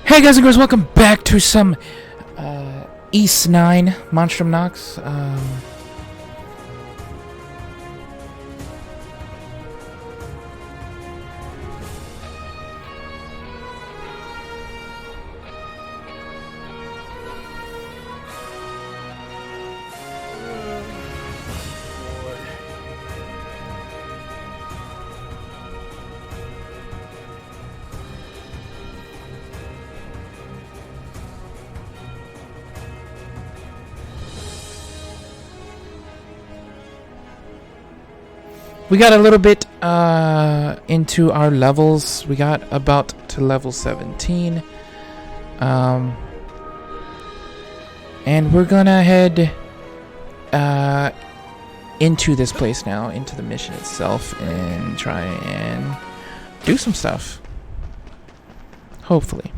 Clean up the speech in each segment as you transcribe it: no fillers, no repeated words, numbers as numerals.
Hey guys and girls, welcome back to some East 9 Monstrum Nox. We got a little bit into our levels. We got about to level 17. And we're gonna head into this place now, into the mission itself, and try and do some stuff. Hopefully.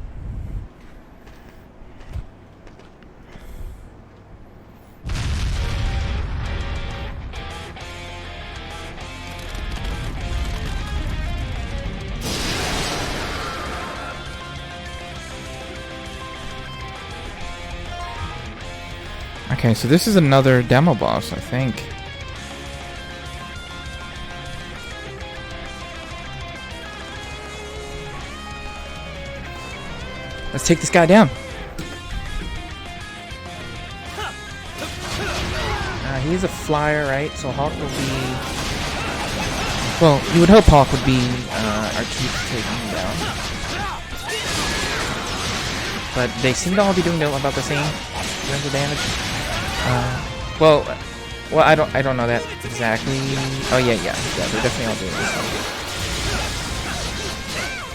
Okay, so this is another demo boss, I think. Let's take this guy down. He's a flyer, right? So Hawk will be... Well, you would hope Hawk would be our key to taking him down. But they seem to all be doing about the same in terms of damage. Well, I don't know that exactly. Oh yeah, they're definitely all doing this.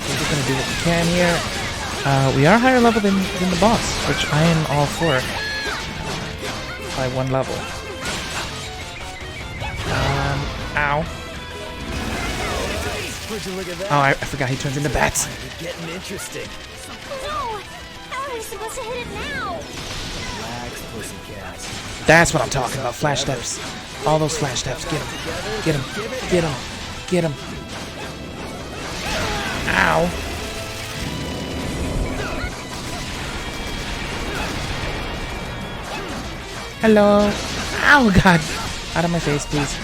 We're just gonna do what we can here. We are higher level than the boss, which I am all for. By one level. Ow. Oh, I forgot he turns into bats. Getting interesting. No! How are we supposed to hit it now? Relax, pussycat. That's what I'm talking about. Flash steps. All those flash steps. Get him. Get him. Get him. Get him. Ow. Hello. Ow, God. Out of my face, please.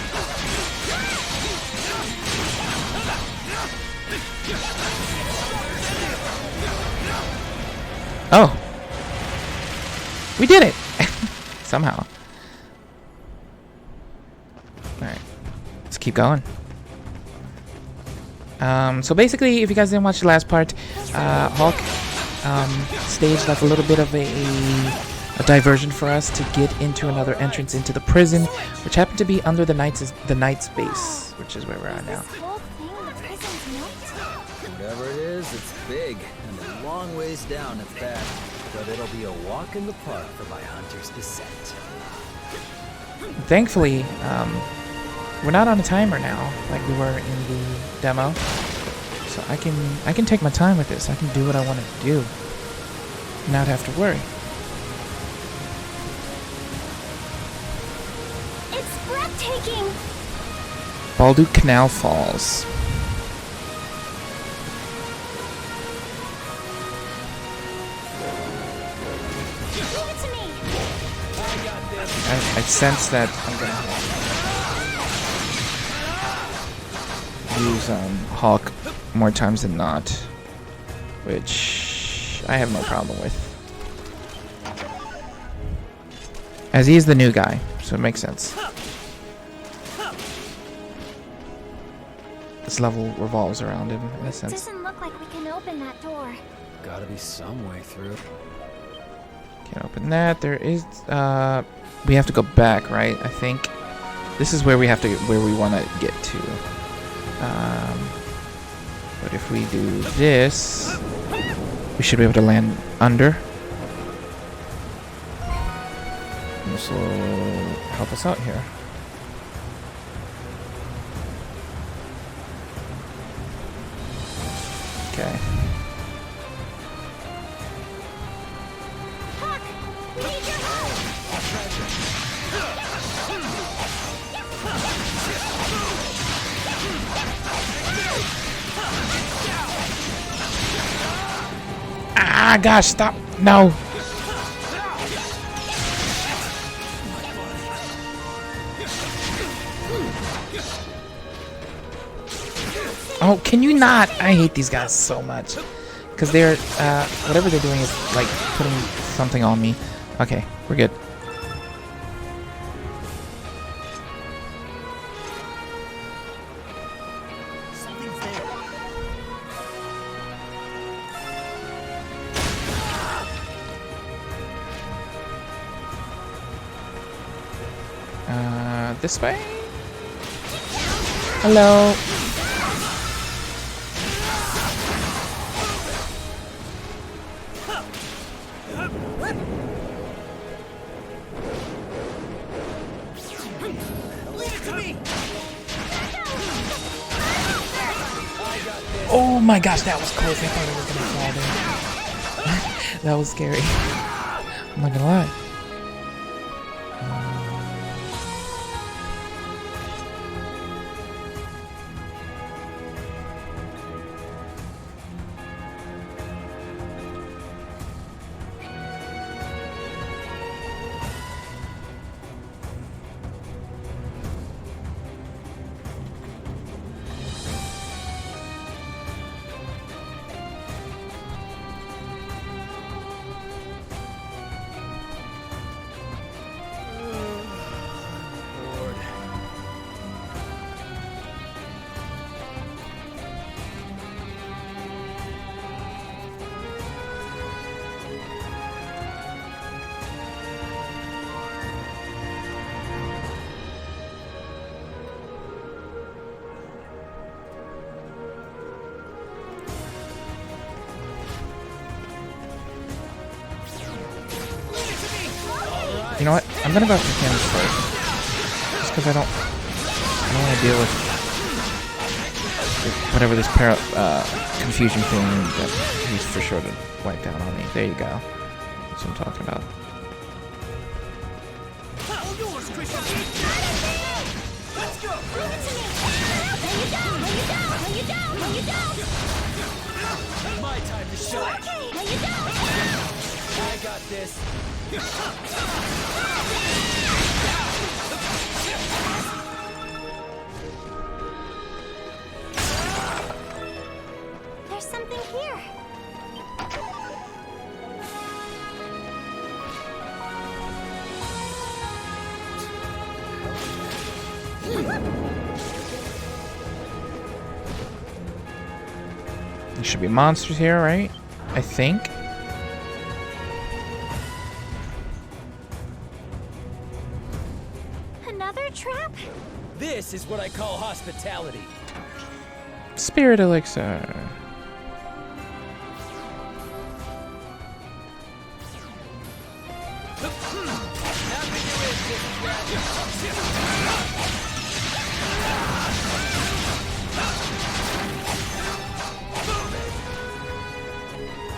Oh. We did it. Somehow. Alright. Let's keep going. So basically, if you guys didn't watch the last part, Hulk staged like a little bit of a diversion for us to get into another entrance into the prison, which happened to be under the Knight's base, which is where we're at now. This whole thing, the prison's melting. Whatever it is, it's big and a long ways down at that. But it'll be a walk in the park for my hunter's descent. Thankfully, we're not on a timer now, like we were in the demo. So I can take my time with this. I can do what I want to do, not have to worry. It's breathtaking! Baldu Canal Falls. Give it to me! I sense that I'm gonna use Hawk more times than not, which I have no problem with, as he is the new guy, so it makes sense. This level revolves around him in a sense. Doesn't look like we can open that door. Gotta be some way through. Can't open that. There is we have to go back, right? I think this is where we have to where we want to get to. But if we do this, we should be able to land under. This will help us out here. Okay. Hawk! We need your help! Ah, gosh, stop. No. Oh, can you not? I hate these guys so much. Because they're, whatever they're doing is, like, putting something on me. Okay, we're good. This way? Hello? Oh my gosh, that was close. I thought I was gonna fall there. That was scary. I'm not gonna lie. You know what? I'm gonna go after him first. Just because I don't want to deal with whatever this confusion thing that he's for sure to wipe down on me. There you go. That's what I'm talking about. My time to shine. I got this. There's something here. There should be monsters here, right? I think. Another trap? This is what I call hospitality. Spirit elixir.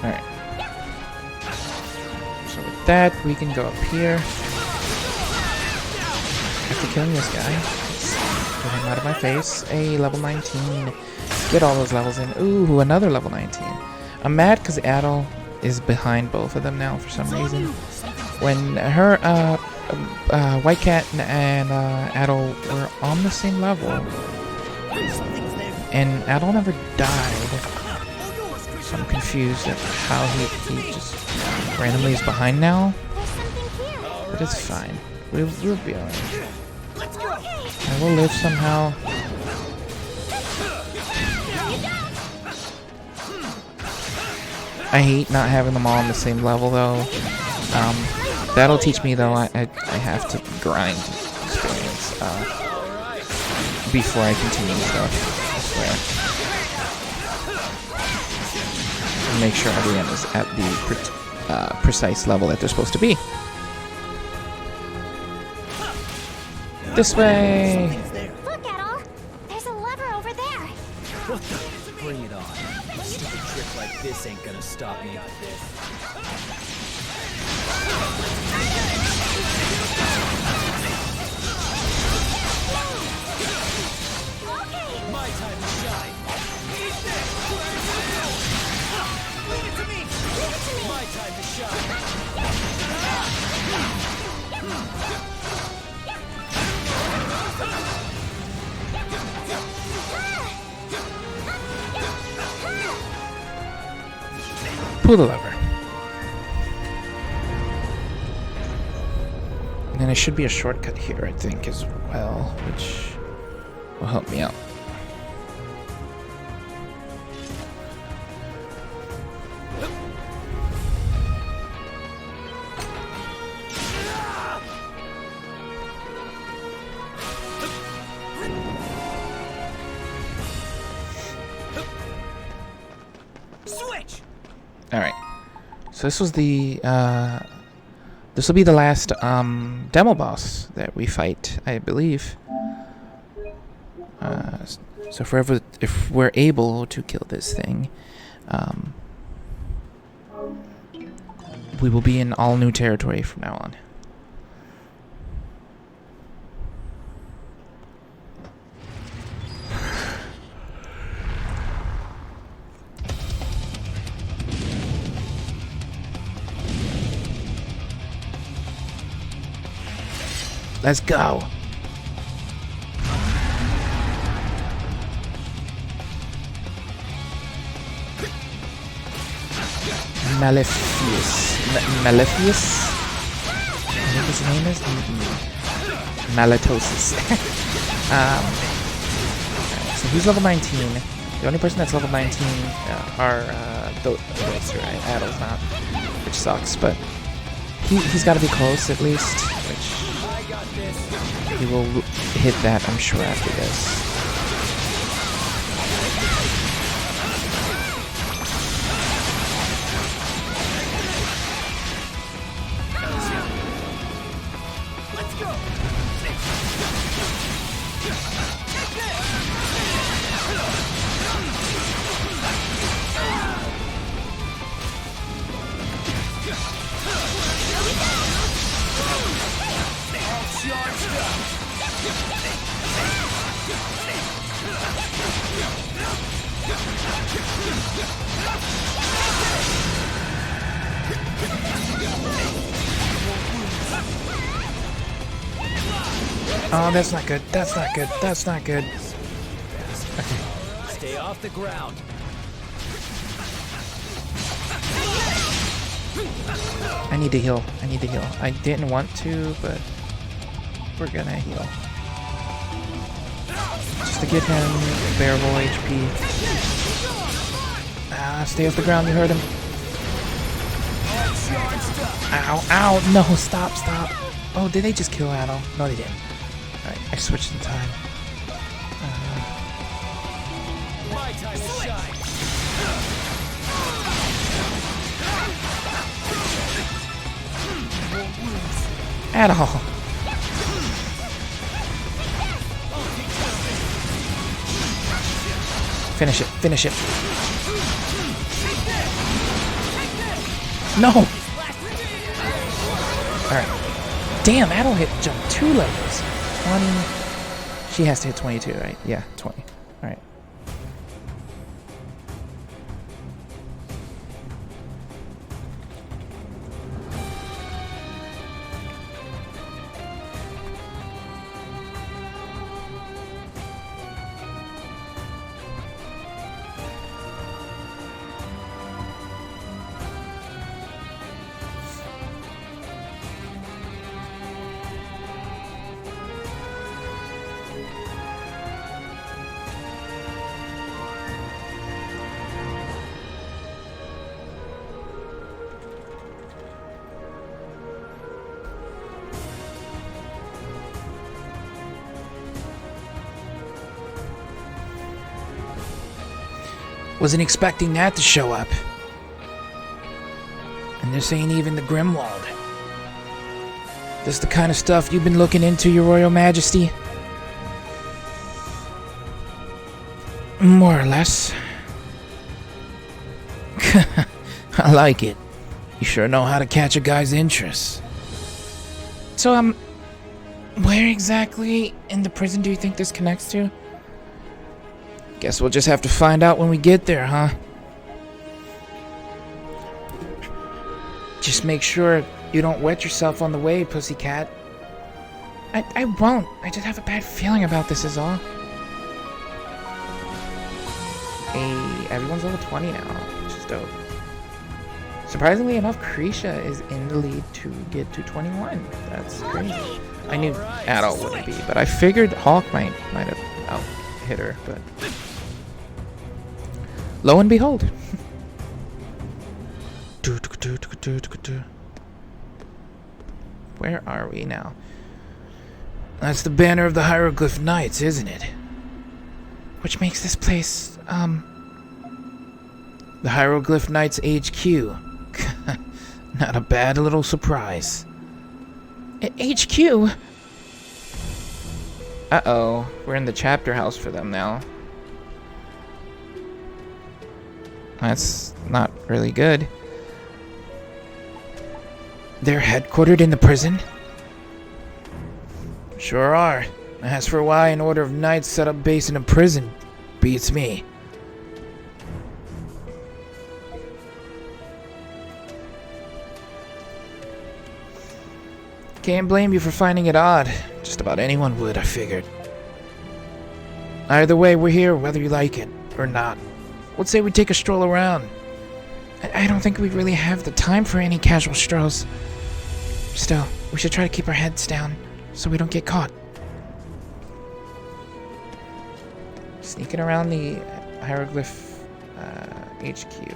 Alright. So with that, we can go up here. After killing this guy, let's get him out of my face. A level 19. Get all those levels in. Ooh, another level 19. I'm mad because Adel is behind both of them now for some reason. When her, White Cat and Adel were on the same level, and Adel never died, so I'm confused at how he just randomly is behind now. But it's fine. We'll be alright. I will live somehow. I hate not having them all on the same level though. That'll teach me though I have to grind experience before I continue stuff. I swear. Make sure everyone is at the precise level that they're supposed to be. This way! Look, Adol! There's a lever over there! What the? Bring it on. A stupid trick like this ain't gonna stop me. My time to shine. Leave it to me! Pull the lever. And then there should be a shortcut here, I think, as well, which will help me out. Alright, so this was the, this will be the last, demo boss that we fight, I believe. So if we're able to kill this thing, we will be in all new territory from now on. Let's go. Malefius. Malefius? I think his name is? Malatosis. So he's level 19. The only person that's level 19 are those, right? Addle's not, which sucks, but he's got to be close at least, which he will hit that, I'm sure, after this. Oh, that's not good. That's not good. That's not good. Stay off the ground. I need to heal. I need to heal. I didn't want to, but we're gonna heal. Just to give him bearable HP. Ah, stay off the ground. You heard him. Ow, ow. No, stop, stop. Oh, did they just kill Adol? No, they didn't. Alright, I switched in time. My time to shine. Adol! Finish it, finish it. No! Alright. Damn, Adol hit jump 2 levels. 20. She has to hit 22, right? Yeah, 20. Alright. Wasn't expecting that to show up. And this ain't even the Grimwald. This the kind of stuff you've been looking into, Your Royal Majesty? More or less. I like it. You sure know how to catch a guy's interest. So, where exactly in the prison do you think this connects to? Guess we'll just have to find out when we get there, huh? Just make sure you don't wet yourself on the way, pussycat. I won't. I just have a bad feeling about this is all. Hey, everyone's level 20 now, which is dope. Surprisingly enough, Krisha is in the lead to get to 21. That's crazy. I knew Adult wouldn't be, but I figured Hawk might have out-hit her, but... Lo and behold. Where are we now? That's the banner of the Hieroglyph Knights, isn't it? Which makes this place, the Hieroglyph Knights HQ. Not a bad little surprise. HQ? Uh-oh. We're in the chapter house for them now. That's not really good. They're headquartered in the prison? Sure are. As for why an order of knights set up base in a prison, beats me. Can't blame you for finding it odd. Just about anyone would, I figured. Either way, we're here whether you like it or not. Let's say we take a stroll around. I don't think we really have the time for any casual strolls. Still, we should try to keep our heads down so we don't get caught. Sneaking around the Hieroglyph HQ.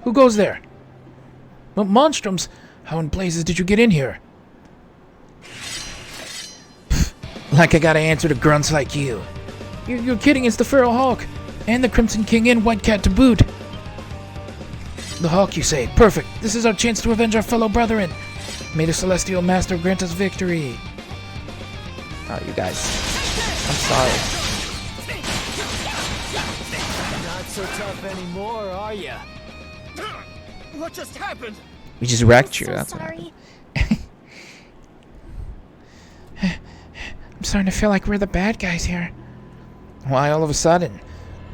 Who goes there? Well, Monstrums! How in blazes did you get in here? Pfft, like I gotta answer to grunts like you. You're kidding, it's the Feral Hawk! And the Crimson King and White Cat to boot! The Hawk, you say? Perfect! This is our chance to avenge our fellow brethren! May the Celestial Master grant us victory! Oh, you guys. I'm sorry. Not so tough anymore, are ya? What just happened? We just wrecked you, So that's what sorry. happened. I'm starting to feel like we're the bad guys here. Why all of a sudden?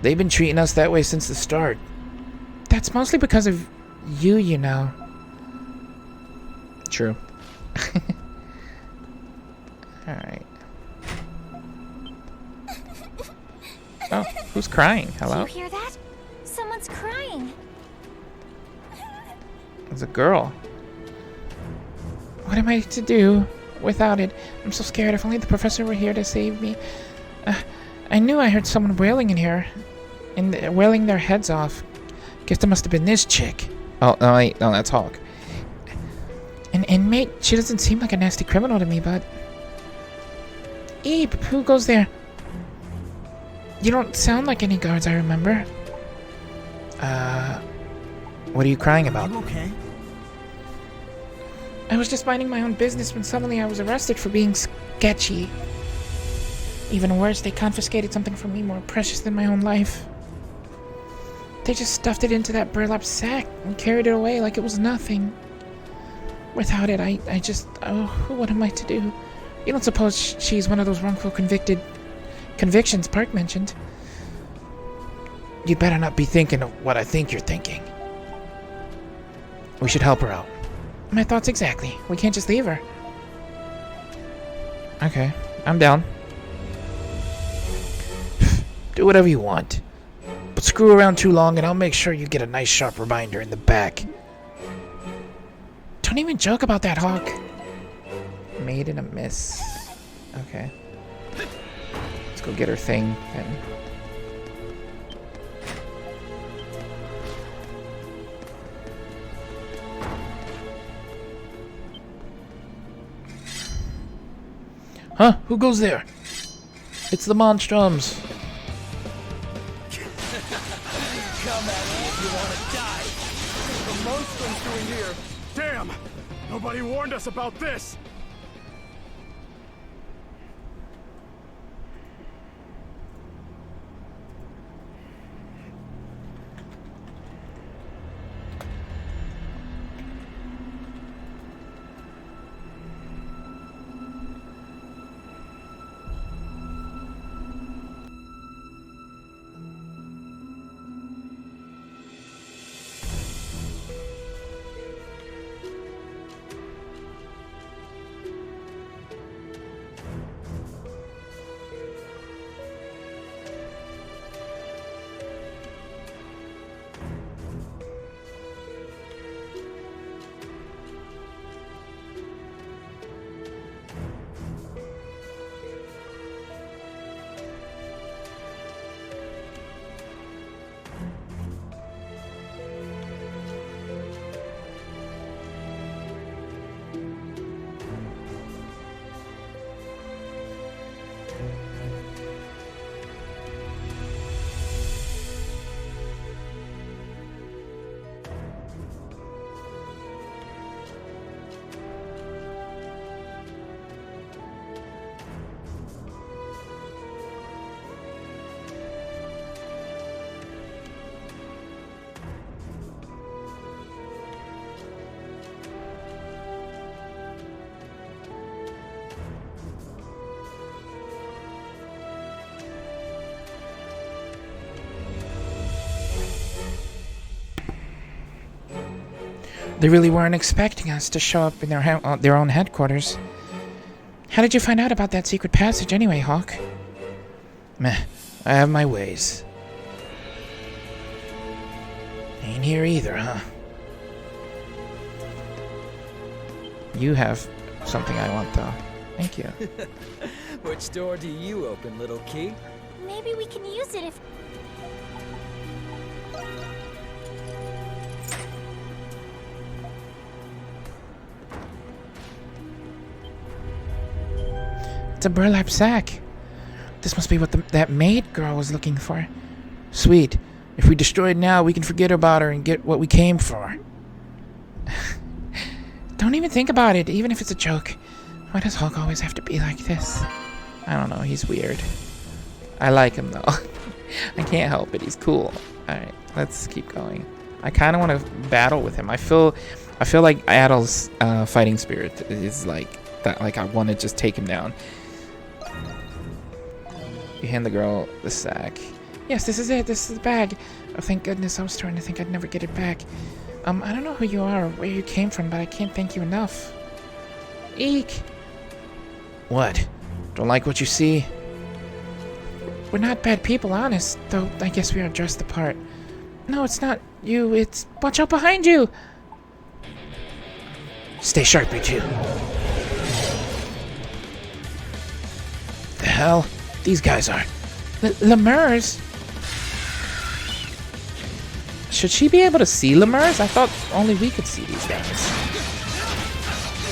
They've been treating us that way since the start. That's mostly because of you, you know. True. Alright. Oh, who's crying? Hello? Do you hear that? Someone's crying. It's a girl. What am I to do without it? I'm so scared. If only the professor were here to save me. I knew I heard someone wailing in here. And wailing their heads off. Guess it must have been this chick. Oh, no, wait. No, that's Hawk. An inmate? She doesn't seem like a nasty criminal to me, but... Eep, who goes there? You don't sound like any guards I remember. What are you crying about? Are you okay? I was just minding my own business when suddenly I was arrested for being sketchy. Even worse, they confiscated something from me more precious than my own life. They just stuffed it into that burlap sack and carried it away like it was nothing. Without it, I just... Oh, what am I to do? You don't suppose she's one of those wrongful convictions Park mentioned? You better not be thinking of what I think you're thinking. We should help her out. My thoughts exactly. We can't just leave her. Okay, I'm down. Do whatever you want. But screw around too long and I'll make sure you get a nice sharp reminder in the back. Don't even joke about that, Hawk. Made in a miss. Okay. Let's go get her thing then. Huh? Who goes there? It's the Monstrums. Come at me if you want to die. The Monstrum's doing here? Damn! Nobody warned us about this! They really weren't expecting us to show up in their own headquarters. How did you find out about that secret passage anyway, Hawk? Meh, I have my ways. Ain't here either, huh? You have something I want, though. Thank you. Which door do you open, little key? Maybe we can use it if... It's a burlap sack. This must be what that maid girl was looking for. Sweet. If we destroy it now, we can forget about her and get what we came for. Don't even think about it, even if it's a joke. Why does Hulk always have to be like this? I don't know, he's weird. I like him, though. I can't help it, he's cool. Alright, let's keep going. I kind of want to battle with him. I feel like Adel's fighting spirit is like that. Like, I want to just take him down. You hand the girl the sack. Yes, this is it. This is the bag. Oh, thank goodness. I was starting to think I'd never get it back. I don't know who you are or where you came from, but I can't thank you enough. Eek! What? Don't like what you see? We're not bad people, honest. Though, I guess we are dressed the part. No, it's not you. It's... Watch out behind you! Stay sharp, you two. The hell? These guys are... Lemurs? Should she be able to see lemurs? I thought only we could see these things.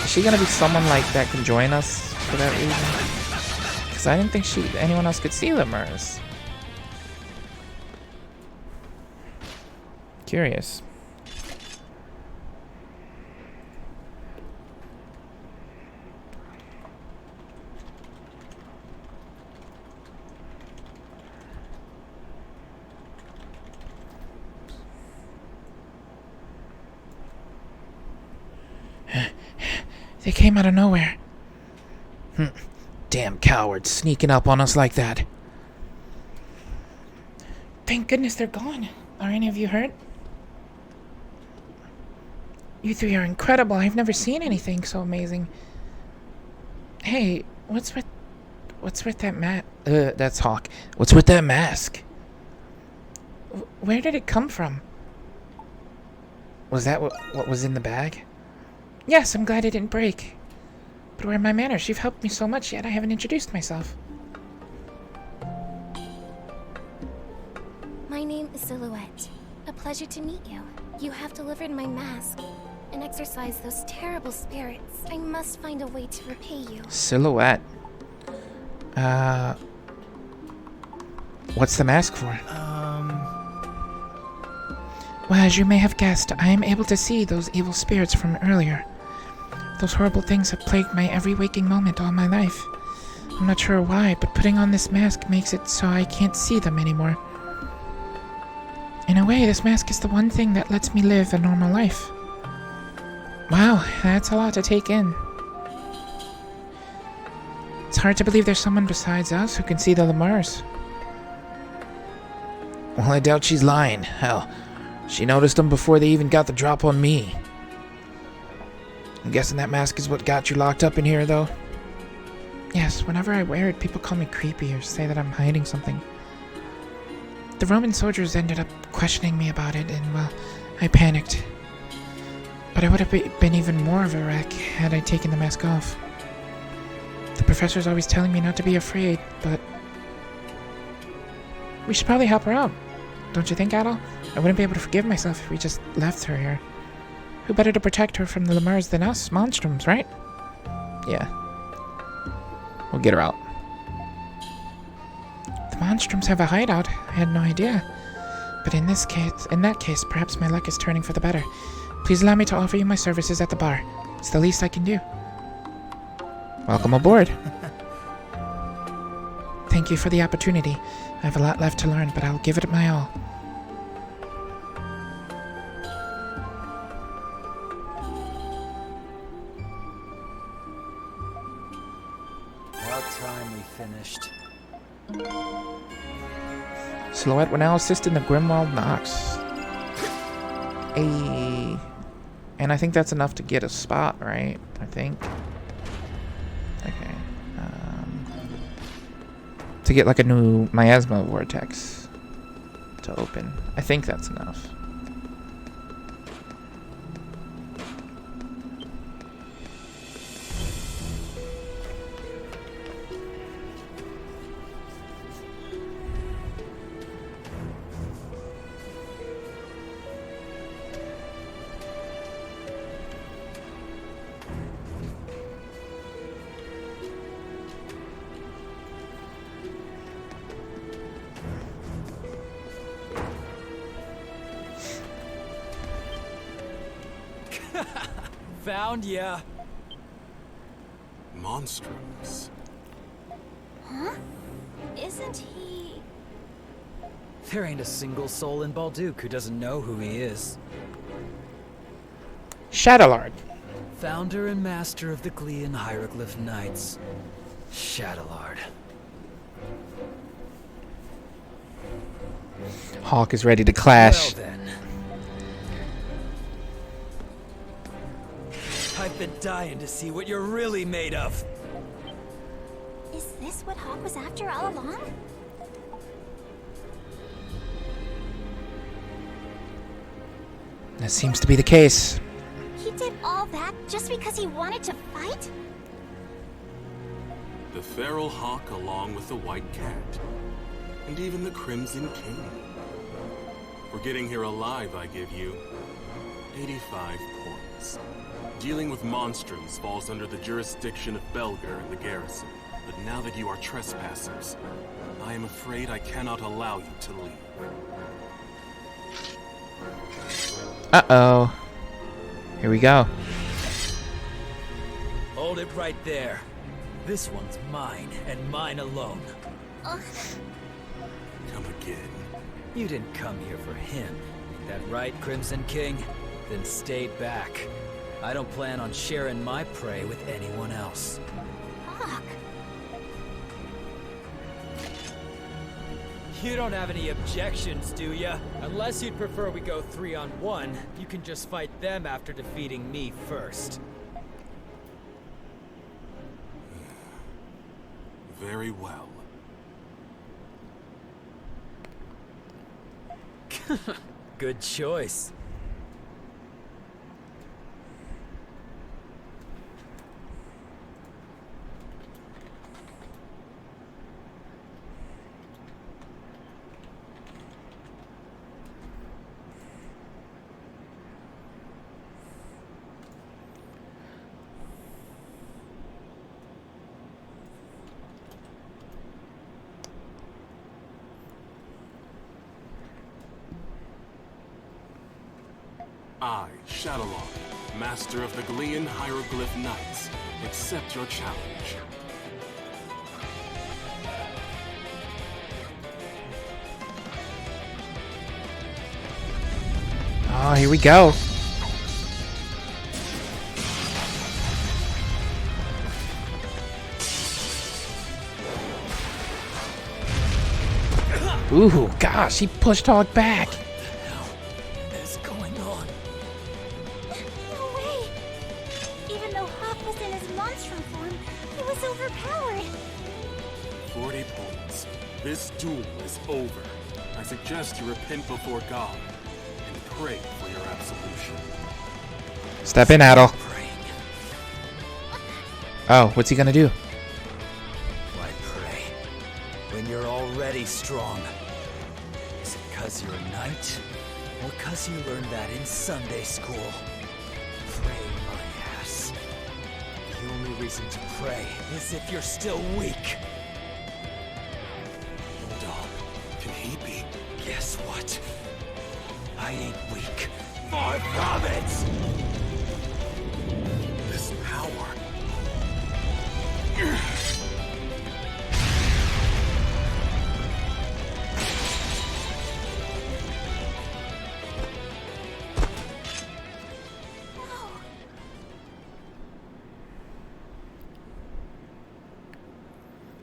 Is she gonna be someone like that can join us for that reason? Because I didn't think anyone else could see lemurs. Curious. They came out of nowhere. Damn cowards sneaking up on us like that. Thank goodness they're gone. Are any of you hurt? You three are incredible. I've never seen anything so amazing. Hey, what's with that that's Hawk. What's with that mask? Where did it come from? Was that what was in the bag? Yes, I'm glad it didn't break. But where are my manners? You've helped me so much, yet I haven't introduced myself. My name is Silhouette. A pleasure to meet you. You have delivered my mask and exorcised those terrible spirits. I must find a way to repay you. Silhouette. What's the mask for? Well, as you may have guessed, I am able to see those evil spirits from earlier. Those horrible things have plagued my every waking moment all my life. I'm not sure why, but putting on this mask makes it so I can't see them anymore. In a way, this mask is the one thing that lets me live a normal life. Wow, that's a lot to take in. It's hard to believe there's someone besides us who can see the lemurs. Well, I doubt she's lying. Hell, she noticed them before they even got the drop on me. I'm guessing that mask is what got you locked up in here, though? Yes, whenever I wear it, people call me creepy or say that I'm hiding something. The Roman soldiers ended up questioning me about it, and, well, I panicked. But I would have been even more of a wreck had I taken the mask off. The professor's always telling me not to be afraid, but... we should probably help her out. Don't you think, Adel? I wouldn't be able to forgive myself if we just left her here. Who better to protect her from the lemurs than us, Monstrums, right? Yeah. We'll get her out. The Monstrums have a hideout. I had no idea. But in that case, perhaps my luck is turning for the better. Please allow me to offer you my services at the bar. It's the least I can do. Welcome aboard. Thank you for the opportunity. I have a lot left to learn, but I'll give it my all. About time we finished. Silhouette will now assist in the Grimwald Knox. And I think that's enough to get a spot, right? I think. Okay. To get like a new miasma vortex to open. I think that's enough. Found ya. Monstrums. Huh? Isn't he... There ain't a single soul in Balduke who doesn't know who he is. Chatelard. Founder and master of the Glean Hieroglyph Knights. Chatelard. Hawk is ready to clash. Well then. I've been dying to see what you're really made of. Is this what Hawk was after all along? That seems to be the case. He did all that just because he wanted to fight? The feral hawk along with the white cat. And even the Crimson King. For getting here alive, I give you 85 points. Dealing with monstrums falls under the jurisdiction of Belger and the garrison. But now that you are trespassers, I am afraid I cannot allow you to leave. Uh-oh. Here we go. Hold it right there. This one's mine, and mine alone. Ugh. Come again. You didn't come here for him. That right, Crimson King? Then stay back. I don't plan on sharing my prey with anyone else. Hawk. You don't have any objections, do ya? Unless you'd prefer we go 3-on-1, you can just fight them after defeating me first. Very well. Good choice. I, Chatelard, master of the Glean Hieroglyph Knights, accept your challenge. Oh, here we go. Ooh, gosh, he pushed Hawk back. What is going on? No way! Even though Hawk was in his monstrum form, he was overpowered. 40 points. This duel is over. I suggest you repent before God and pray for your absolution. Step in, Adel. Praying. Oh, what's he gonna do? Why pray? When you're already strong. Is it because you're a knight? Or because you learned that in Sunday school? Pray my ass. The only reason to pray is if you're still weak. Hold on. Can he be? Guess what? I ain't weak. Far from it! This power.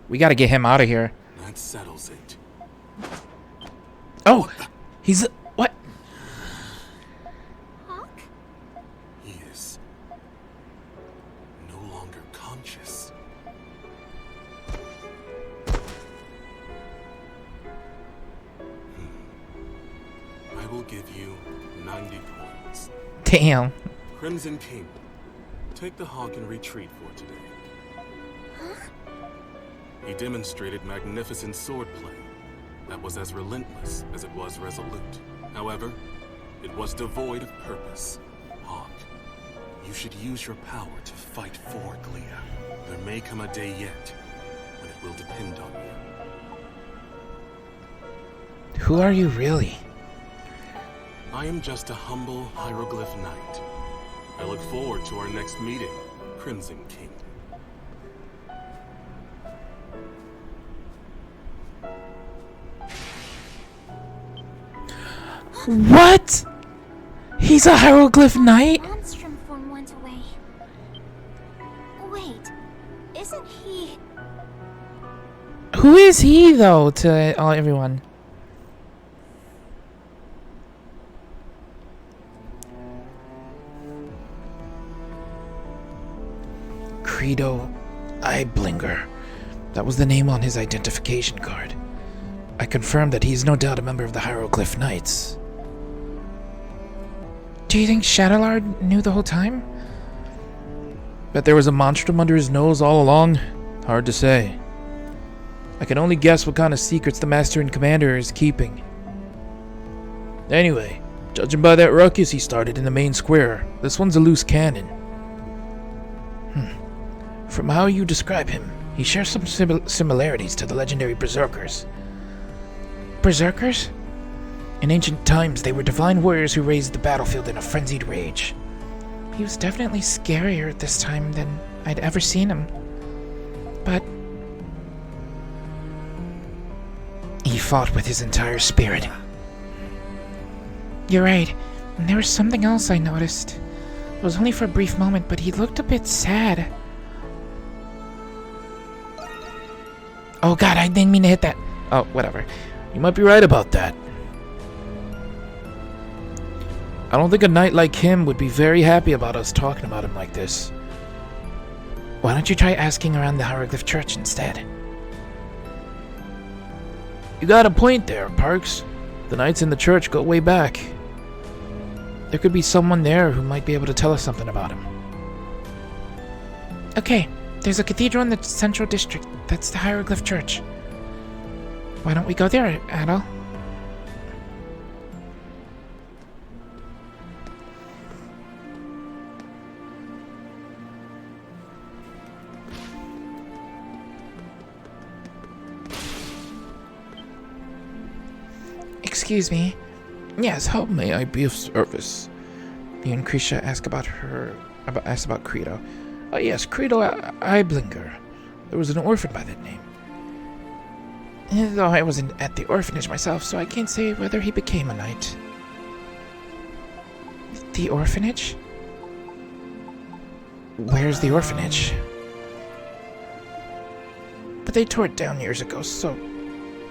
We gotta get him out of here. That settles it. Oh, he's what? Hawk? will give you 90 points. Damn. Crimson King, take the hawk and retreat for today. He demonstrated magnificent swordplay that was as relentless as it was resolute. However, it was devoid of purpose. Hawk, you should use your power to fight for Glia. There may come a day yet when it will depend on you. Who are you really? I am just a humble hieroglyph knight. I look forward to our next meeting, Crimson King. What? He's a hieroglyph knight? Monstrum form went away. Wait, isn't he... Who is he, though, to everyone? Credo Eyeblinger. That was the name on his identification card. I confirmed that he's no doubt a member of the Hieroglyph Knights. Do you think Chatelard knew the whole time? Bet there was a monstrum under his nose all along? Hard to say. I can only guess what kind of secrets the Master and Commander is keeping. Anyway, judging by that ruckus he started in the main square, this one's a loose cannon. From how you describe him, he shares some similarities to the legendary Berserkers. Berserkers? In ancient times, they were divine warriors who raised the battlefield in a frenzied rage. He was definitely scarier at this time than I'd ever seen him. But he fought with his entire spirit. You're right. And there was something else I noticed. It was only for a brief moment, but he looked a bit sad. Oh god, I didn't mean to hit that. Oh, whatever. You might be right about that. I don't think a knight like him would be very happy about us talking about him like this. Why don't you try asking around the Hieroglyph Church instead? You got a point there, Parks. The knights in the church go way back. There could be someone there who might be able to tell us something about him. Okay, there's a cathedral in the central district. That's the Hieroglyph Church. Why don't we go there, Adol? Excuse me. Yes, How may I be of service? you and Krisha asked about Credo. Oh yes, Credo Eyeblinger. There was an orphan by that name. Though I wasn't at the orphanage myself, so I can't say whether he became a knight. The orphanage? Where's the orphanage? But they tore it down years ago, so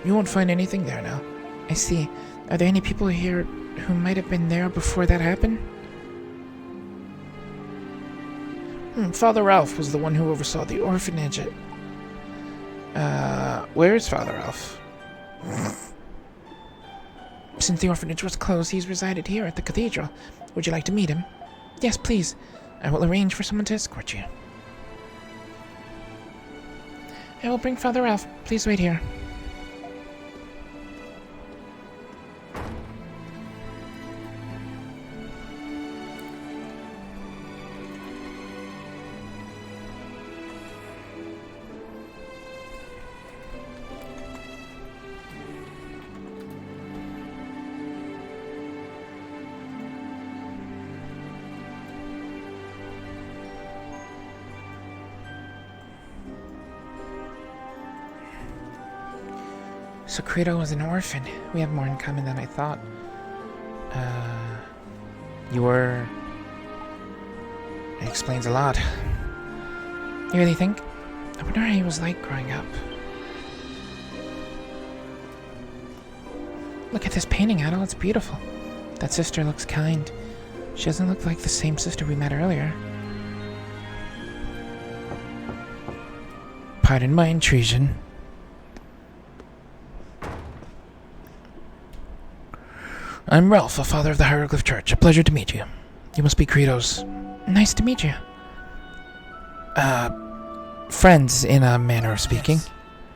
you won't find anything there now. I see. Are there any people here who might have been there before that happened? Father Ralph was the one who oversaw the orphanage at... where's Father Ralph? Since the orphanage was closed, he's resided here at the cathedral. Would you like to meet him? Yes, please. I will arrange for someone to escort you. I will bring Father Ralph. Please wait here. So Credo was an orphan. We have more in common than I thought. You were... It explains a lot. You really think? I wonder how he was like growing up. Look at this painting, Adol. It's beautiful. That sister looks kind. She doesn't look like the same sister we met earlier. Pardon my intrusion. I'm Ralph, a father of the Hieroglyph Church. A pleasure to meet you. You must be Credo's... Nice to meet you. Friends, in a manner of speaking.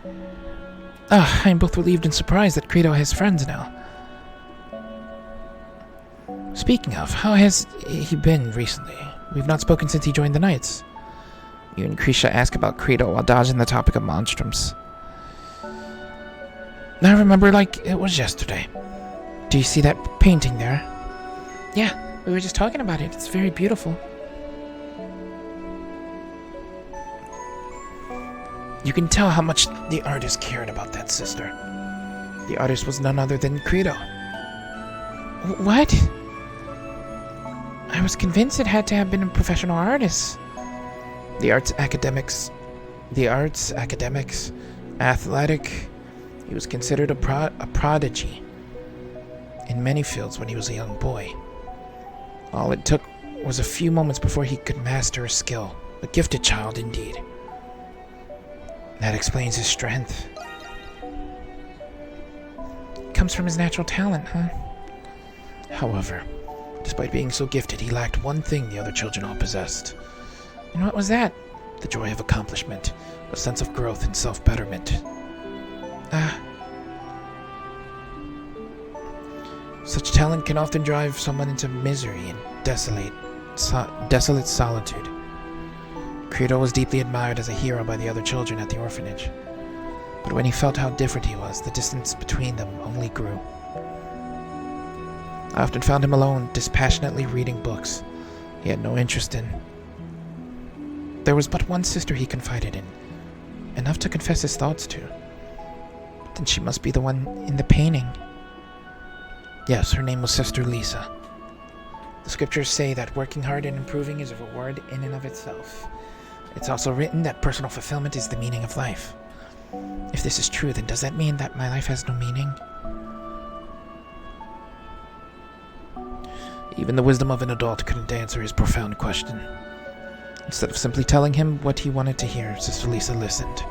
Yes. I am both relieved and surprised that Credo has friends now. Speaking of, how has he been recently? We've not spoken since he joined the Knights. You and Krisha ask about Credo while dodging the topic of Monstrums. I remember like it was yesterday. Do you see that painting there? Yeah, we were just talking about it. It's very beautiful. You can tell how much the artist cared about that sister. The artist was none other than Credo. What? I was convinced it had to have been a professional artist. The arts academics, athletic. He was considered a prodigy in many fields when he was a young boy. All it took was a few moments before he could master a skill. A gifted child indeed. That explains his strength. It comes from his natural talent, huh? However, despite being so gifted, he lacked one thing the other children all possessed. And what was that? The joy of accomplishment, a sense of growth and self-betterment. Such talent can often drive someone into misery and desolate solitude. Credo was deeply admired as a hero by the other children at the orphanage. But when he felt how different he was, the distance between them only grew. I often found him alone, dispassionately reading books he had no interest in. There was but one sister he confided in, enough to confess his thoughts to. But then she must be the one in the painting. Yes, her name was Sister Lisa. The scriptures say that working hard and improving is a reward in and of itself. It's also written that personal fulfillment is the meaning of life. If this is true, then does that mean that my life has no meaning? Even the wisdom of an adult couldn't answer his profound question. Instead of simply telling him what he wanted to hear, Sister Lisa listened.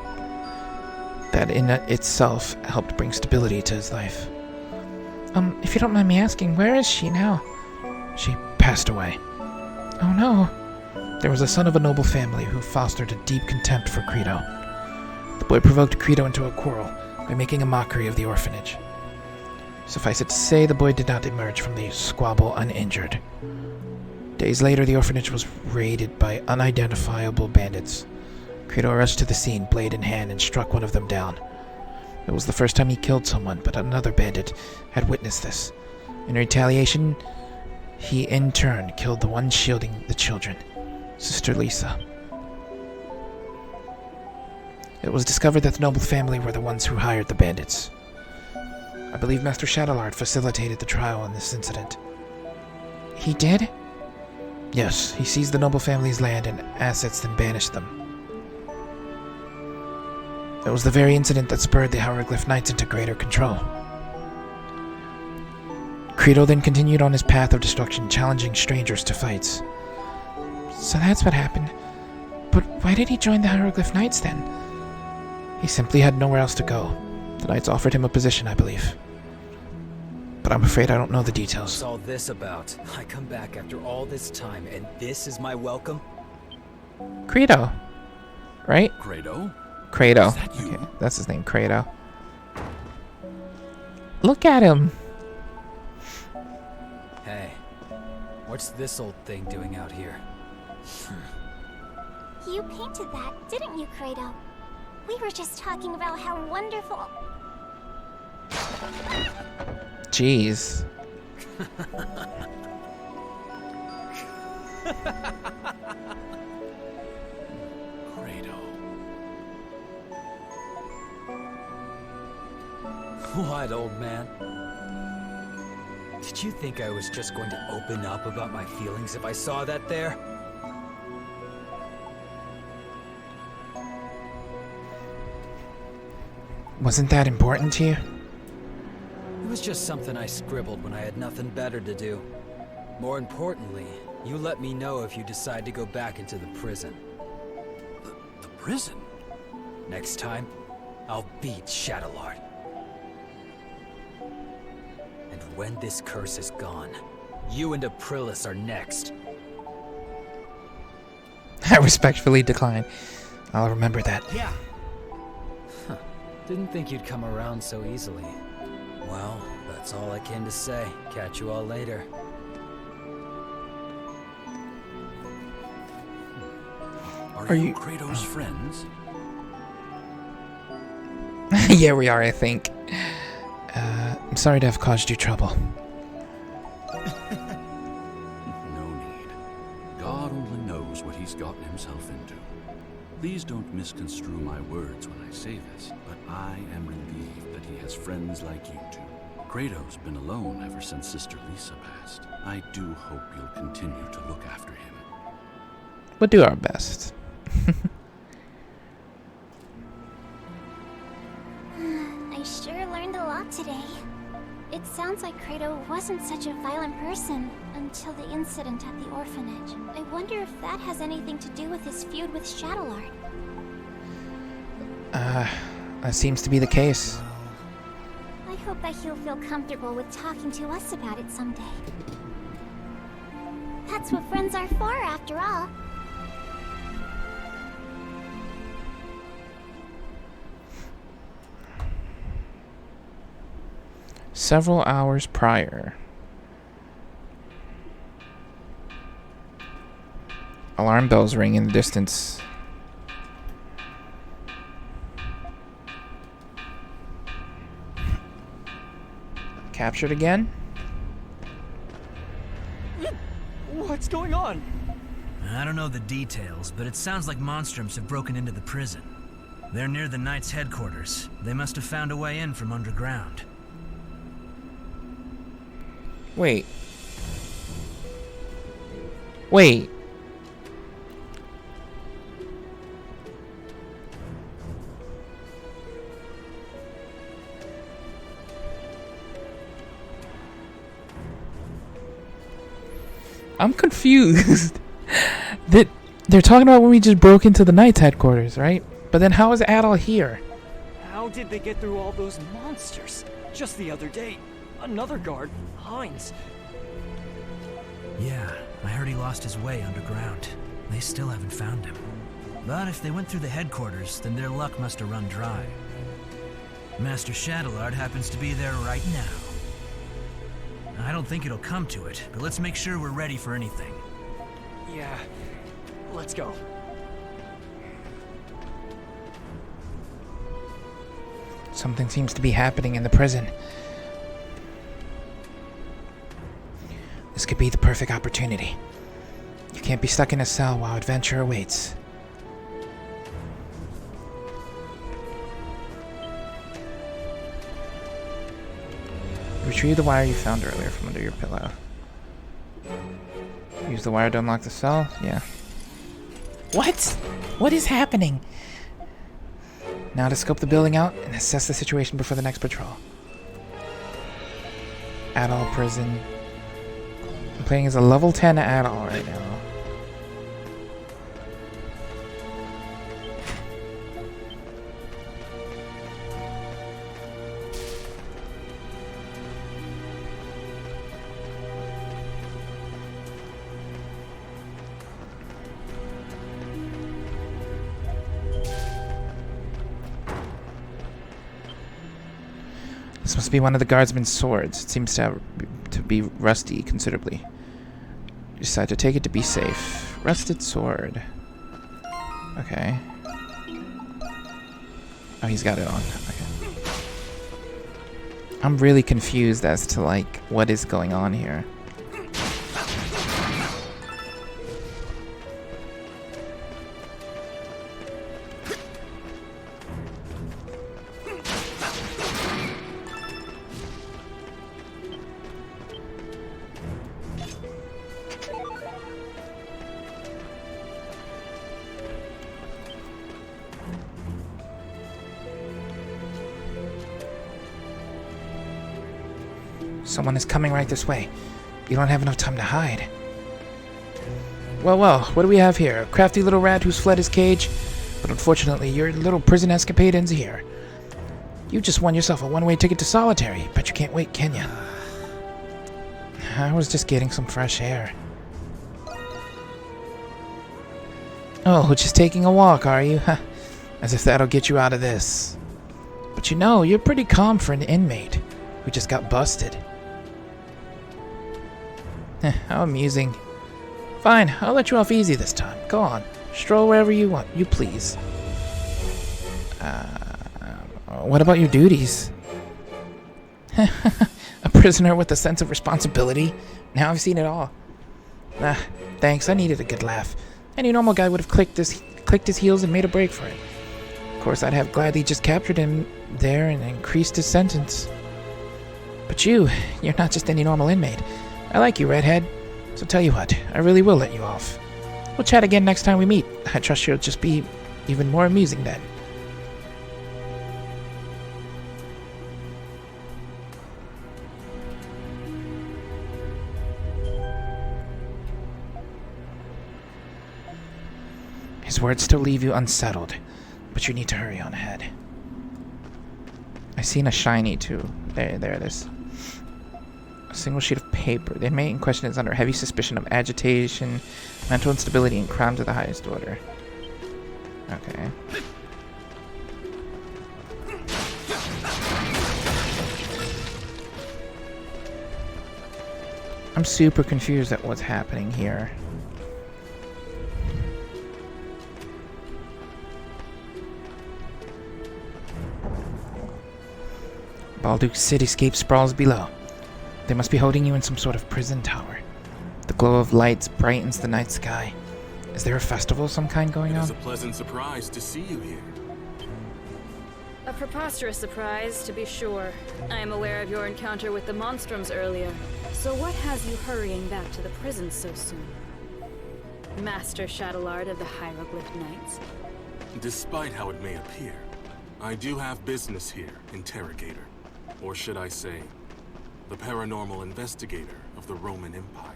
That in itself helped bring stability to his life. If you don't mind me asking, where is she now? She passed away. Oh no. There was a son of a noble family who fostered a deep contempt for Credo. The boy provoked Credo into a quarrel by making a mockery of the orphanage. Suffice it to say, the boy did not emerge from the squabble uninjured. Days later, the orphanage was raided by unidentifiable bandits. Credo rushed to the scene, blade in hand, and struck one of them down. It was the first time he killed someone, but another bandit had witnessed this. In retaliation, he in turn killed the one shielding the children, Sister Lisa. It was discovered that the noble family were the ones who hired the bandits. I believe Master Chatelard facilitated the trial in this incident. He did? Yes, he seized the noble family's land and assets, then banished them. It was the very incident that spurred the Hieroglyph Knights into greater control. Credo then continued on his path of destruction, challenging strangers to fights. So that's what happened. But why did he join the Hieroglyph Knights then? He simply had nowhere else to go. The Knights offered him a position, I believe. But I'm afraid I don't know the details. What's all this about? I come back after all this time, and this is my welcome? Credo. Right? Credo? Credo. Is that you? Okay, that's his name, Credo. Look at him. Hey, what's this old thing doing out here? You painted that, didn't you, Credo? We were just talking about how wonderful... Jeez. Credo. What, old man? Did you think I was just going to open up about my feelings if I saw that there? Wasn't that important to you? It was just something I scribbled when I had nothing better to do. More importantly, you let me know if you decide to go back into the prison. The prison? Next time, I'll beat Chatelard. And when this curse is gone. You and Aprilis are next. I respectfully decline. I'll remember that. Yeah. Huh. Didn't think you'd come around so easily. Well, that's all I came to say. Catch you all later. Are you Kratos' friends? Yeah, we are, I think. I'm sorry to have caused you trouble. No need. God only knows what he's gotten himself into. Please don't misconstrue my words when I say this, but I am relieved that he has friends like you two. Kratos' been alone ever since Sister Lisa passed. I do hope you'll continue to look after him. We'll do our best. I sure learned a lot today. It sounds like Kratos wasn't such a violent person until the incident at the orphanage. I wonder if that has anything to do with his feud with Chatelard. That seems to be the case. I hope that he'll feel comfortable with talking to us about it someday. That's what friends are for, after all. Several hours prior. Alarm bells ring in the distance. Captured again? What's going on? I don't know the details, but it sounds like Monstrums have broken into the prison. They're near the Knight's headquarters. They must have found a way in from underground. Wait. Wait. I'm confused. That they're talking about when we just broke into the Knight's headquarters, right? But then how is Adol here? How did they get through all those monsters? Just the other day, another guard, Heinz. Yeah, I heard he lost his way underground. They still haven't found him. But if they went through the headquarters, then their luck must have run dry. Master Chatelard happens to be there right now. I don't think it'll come to it, but let's make sure we're ready for anything. Yeah, let's go. Something seems to be happening in the prison. This could be the perfect opportunity. You can't be stuck in a cell while adventure awaits. Retrieve the wire you found earlier from under your pillow. Use the wire to unlock the cell? Yeah. What? What is happening? Now to scope the building out and assess the situation before the next patrol. Adol prison. I'm playing as a level 10 Adol right now. This must be one of the guardsman's swords. It seems to be rusty considerably. You decide to take it to be safe. Rusted sword. Okay. Oh, he's got it on. Okay. I'm really confused as to, like, what is going on here. Someone is coming right this way. You don't have enough time to hide. Well, well, what do we have here? A crafty little rat who's fled his cage? But unfortunately, your little prison escapade ends here. You just won yourself a one-way ticket to solitary, but you can't wait, can ya? I was just getting some fresh air. Oh, just taking a walk, are you? As if that'll get you out of this. But you know, you're pretty calm for an inmate who just got busted. How amusing. Fine, I'll let you off easy this time. Go on. Stroll wherever you want. You please. What about your duties? A prisoner with a sense of responsibility. Now I've seen it all. Thanks, I needed a good laugh. Any normal guy would have clicked his heels and made a break for it. Of course, I'd have gladly just captured him there and increased his sentence. But you're not just any normal inmate. I like you, redhead. So tell you what, I really will let you off. We'll chat again next time we meet. I trust you'll just be even more amusing then. His words still leave you unsettled, but you need to hurry on ahead. I seen a shiny too. There it is. A single sheet of paper. The inmate in question is under heavy suspicion of agitation, mental instability, and crimes of the highest order. Okay. I'm super confused at what's happening here. Balduke's cityscape sprawls below. They must be holding you in some sort of prison tower. The glow of lights brightens the night sky. Is there a festival of some kind going on? It's a pleasant surprise to see you here. A preposterous surprise, to be sure. I am aware of your encounter with the Monstrums earlier. So what has you hurrying back to the prison so soon? Master Chatelard of the Hieroglyph Knights? Despite how it may appear, I do have business here, Interrogator. Or should I say, the paranormal investigator of the Roman Empire.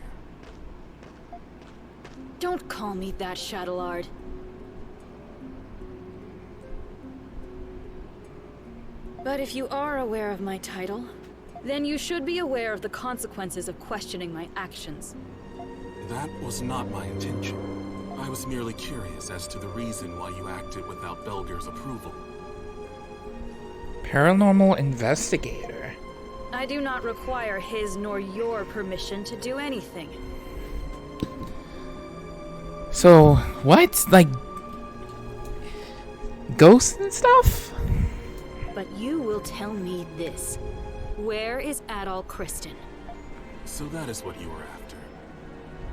Don't call me that, Chatelard. But if you are aware of my title, then you should be aware of the consequences of questioning my actions. That was not my intention. I was merely curious as to the reason why you acted without Belger's approval. Paranormal investigator. I do not require his nor your permission to do anything. So, what? Like, ghosts and stuff? But you will tell me this. Where is Adol Kristen? So that is what you were after.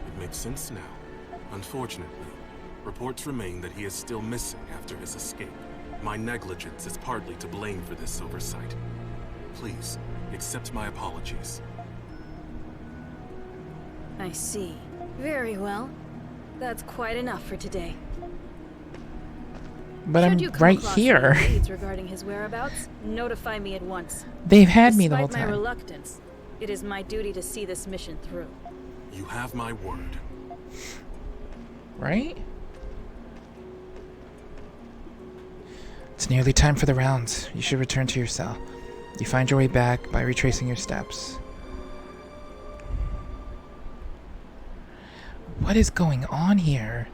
It makes sense now. Unfortunately, reports remain that he is still missing after his escape. My negligence is partly to blame for this oversight. Please, accept my apologies. I see. Very well. That's quite enough for today. But Should I'm you come right across here. any leads regarding his whereabouts, notify me at once. They've had me the whole Despite my time. reluctance, it is my duty to see this mission through. You have my word. Right? It's nearly time for the rounds. You should return to your cell. You find your way back by retracing your steps. What is going on here?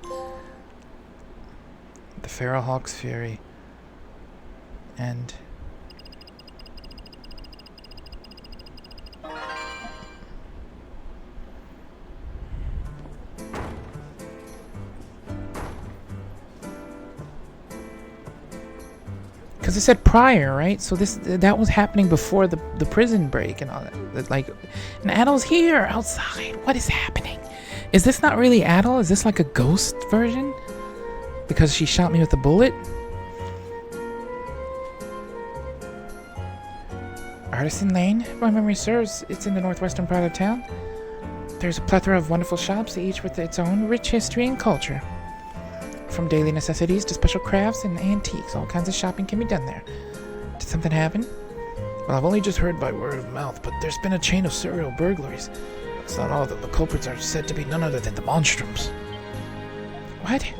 The Feral Hawk's Fury. And... because it said prior, right? So that was happening before the prison break and all that. Like, and Adol's here outside. What is happening? Is this not really Adol? Is this like a ghost version? Because she shot me with a bullet? Artisan Lane, if my memory serves, it's in the northwestern part of town. There's a plethora of wonderful shops, each with its own rich history and culture. From daily necessities to special crafts and antiques, all kinds of shopping can be done there. Did something happen? Well, I've only just heard by word of mouth, but there's been a chain of serial burglaries. It's not all of them. The culprits are said to be none other than the Monstrums. What?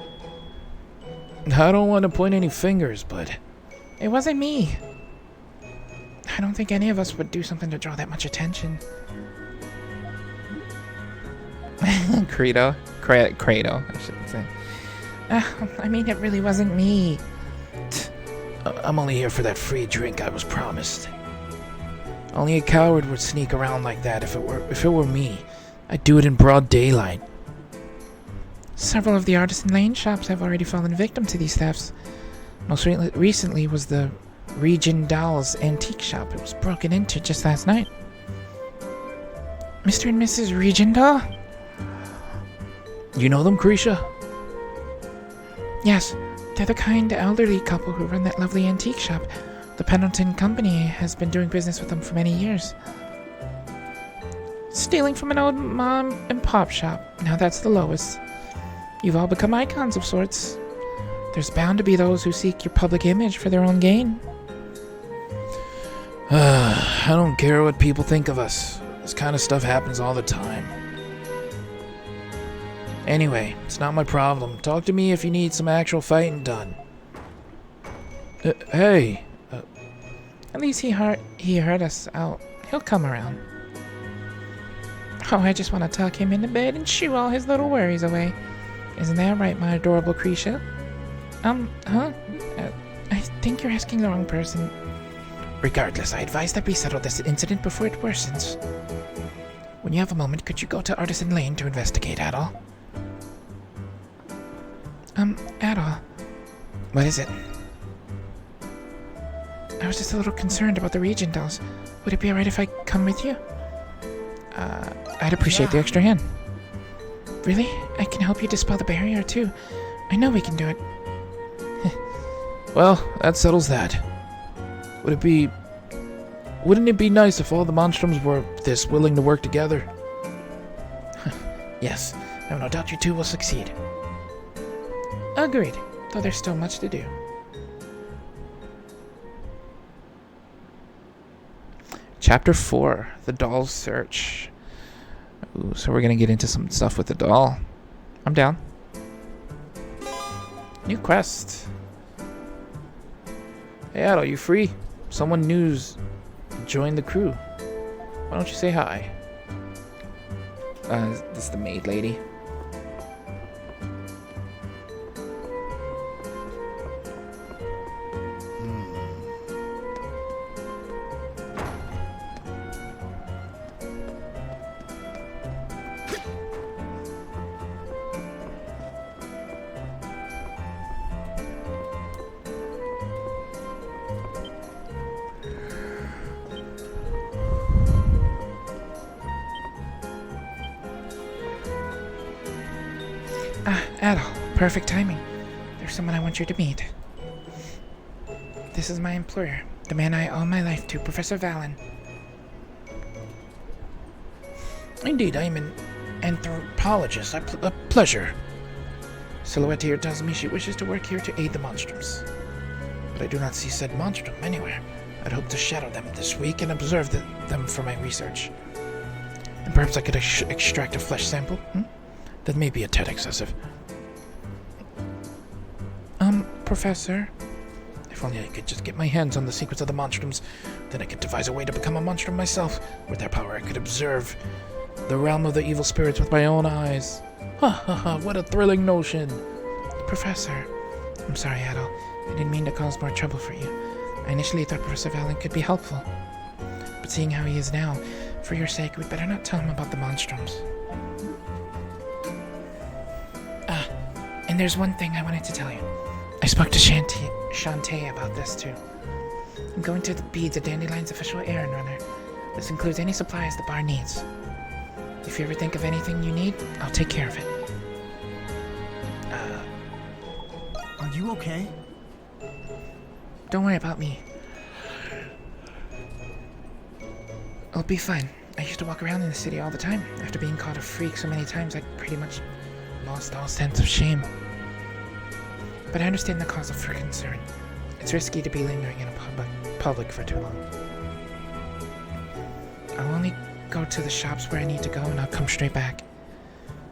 I don't want to point any fingers, but it wasn't me. I don't think any of us would do something to draw that much attention. Credo. Credo, I should say. I mean, it really wasn't me. I'm only here for that free drink I was promised. Only a coward would sneak around like that. If it were me, I'd do it in broad daylight. Several of the Artisan Lane shops have already fallen victim to these thefts. Most recently was the Region Doll's antique shop. It was broken into just last night. Mr. and Mrs. Regendal? You know them, Krisha? Yes, they're the kind elderly couple who run that lovely antique shop. The Pendleton Company has been doing business with them for many years. Stealing from an old mom and pop shop. Now that's the lowest. You've all become icons of sorts. There's bound to be those who seek your public image for their own gain. I don't care what people think of us. This kind of stuff happens all the time. Anyway, it's not my problem. Talk to me if you need some actual fighting done. Hey. At least he heard us out. He'll come around. Oh, I just want to tuck him into bed and shoo all his little worries away. Isn't that right, my adorable Krisha? I think you're asking the wrong person. Regardless, I advise that we settle this incident before it worsens. When you have a moment, could you go to Artisan Lane to investigate, Adol? Adol. What is it? I was just a little concerned about the Region dolls. Would it be alright if I come with you? I'd appreciate the extra hand. Really? I can help you dispel the barrier, too. I know we can do it. Well, that settles that. Wouldn't it be nice if all the Monstrums were this willing to work together? Yes, I have no doubt you two will succeed. Agreed, though there's still much to do. Chapter 4, The Doll's Search. Ooh, so we're gonna get into some stuff with the doll. I'm down. New quest. Hey Adol, you free? Someone new's joined the crew. Why don't you say hi? This is the maid lady. Adol, perfect timing. There's someone I want you to meet. This is my employer, the man I owe my life to, Professor Valen. Indeed, I am an anthropologist. A pleasure. Silhouette here tells me she wishes to work here to aid the Monstrums. But I do not see said Monstrum anywhere. I'd hope to shadow them this week and observe them for my research. And perhaps I could extract a flesh sample? That may be a tad excessive. Professor? If only I could just get my hands on the secrets of the Monstrums, then I could devise a way to become a Monstrum myself. With their power, I could observe the realm of the evil spirits with my own eyes. Ha ha ha, what a thrilling notion! Professor, I'm sorry, Adol. I didn't mean to cause more trouble for you. I initially thought Professor Valen could be helpful. But seeing how he is now, for your sake, we'd better not tell him about the Monstrums. And there's one thing I wanted to tell you. I spoke to Shantae about this, too. I'm going to be the Dandelion's official errand runner. This includes any supplies the bar needs. If you ever think of anything you need, I'll take care of it. Are you okay? Don't worry about me. I'll be fine. I used to walk around in the city all the time. After being called a freak so many times, I pretty much lost all sense of shame. But I understand the cause for concern. It's risky to be lingering in a public for too long. I'll only go to the shops where I need to go, and I'll come straight back.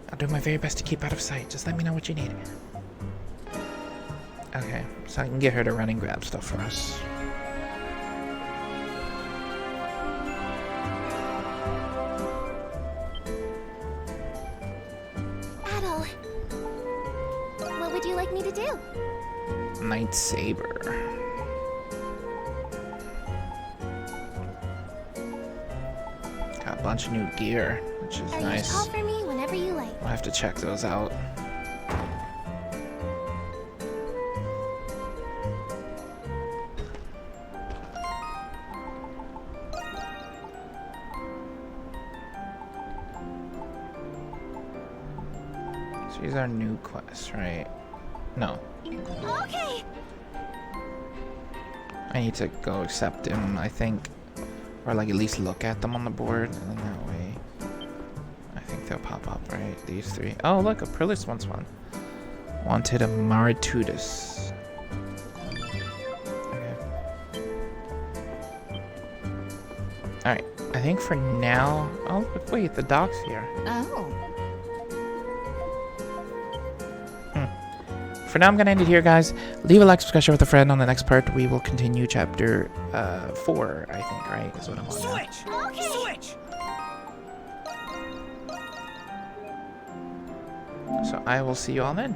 I'll do my very best to keep out of sight. Just let me know what you need. Okay, so I can get her to run and grab stuff for us. like me to do? Lightsaber. Got a bunch of new gear, which is Or nice. you call for me whenever you like. I'll have to check those out. So these are new quests, right? No. Okay. I need to go accept them, I think. Or like at least look at them on the board, and then that way I think they'll pop up, right? These three. Oh look, Aprilis wants one. Wanted a Maritudis. Okay. Alright, I think for now... Oh, look, wait, the dock's here. Oh. For now, I'm gonna end it here, guys. Leave a like, subscribe, share with a friend. On the next part, we will continue chapter 4, I think, right? Is what I'm on now. Switch! Okay. Switch! So I will see you all then.